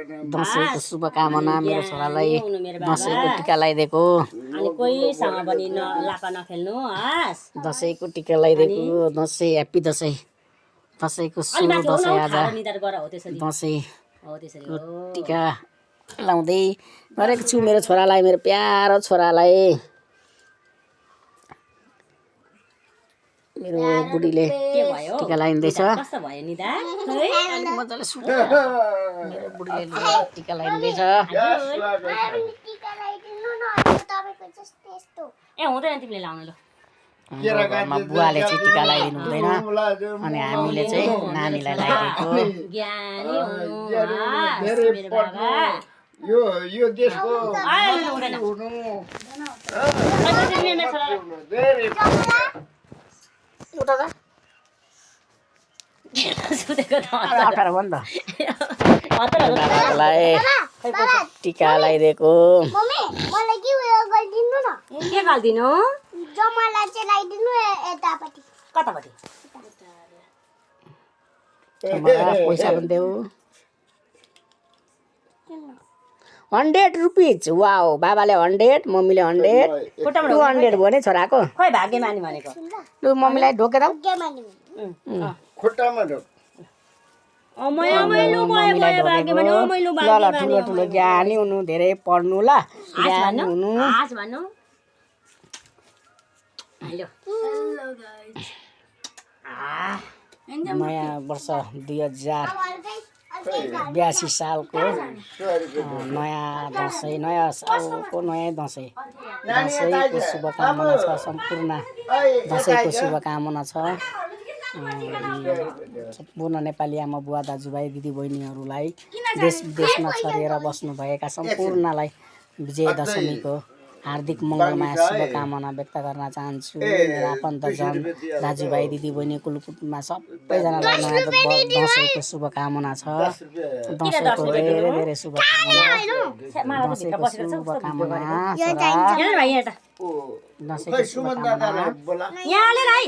दसैँको शुभकामना मेरो छोरालाई दसैँको टिका लगाइदिएको अनि कोहीसँग पनि लापा नखेल्नु हस् दसैँको टिका लगाइदिएको दसैँ ह्याप्पी दसैँ दसैँको सुरु दसैँ आज दसैँको टिका लाउँदै गरेको छु मेरो छोरालाई मेरो प्यारो छोरालाई मेरो बुढीले टिका लगाइँदैछ मजाले सुट मेरो बुढीले टिका लगाइँदैछ ए हुँदैन तिमीले लाउनु ल घरमा बुवाले चाहिँ टिका लगाइदिनु हुँदैन अनि हामीले चाहिँ नानीलाई लगाइदिएको ज्ञानी हुनु मेरो बाबा यो देशको उता जा सुतेको त अठार भयो नि त टिका लगाइदिएको के गाल्दिनु जमालाई चाहिँ लगाइदिनु यतापट्टि कतापट्टि पैसा पनि देऊ 100 रुपिज वाओ बाबाले 100 मम्मीले 100 200 भयो नि छोराको खोइ भाग्यमानी भनेको लु मम्मीलाई ढोकेर खुट्टामा ढोक ल ठुलो ठुलो ज्ञानी हुनु धेरै पढ्नु ल ज्ञानी हुनु आज भन्नु हेलो नयाँ वर्ष 2082 सालको नयाँ दसैँ नयाँ सालको नयाँ दसैँ दसैँको शुभकामना छ सम्पूर्ण दसैँको शुभकामना छ सम्पूर्ण नेपाली आमा बुवा दाजुभाइ दिदीबहिनीहरूलाई देश विदेशमा छरिएर बस्नुभएका सम्पूर्णलाई विजयदशमीको हार्दिक मङ्गलमय शुभकामना व्यक्त गर्न चाहन्छु मेरो आफन्तजन दाजुभाइ दिदीबहिनी कुलकुटुम्बमा सबैजनालाई नयाँ दसैँको शुभकामना छ दसैँको धेरै धेरै शुभकामना दसैँको शुभकामना यहाँ खै सुमन दादालाई बोला ले भाइ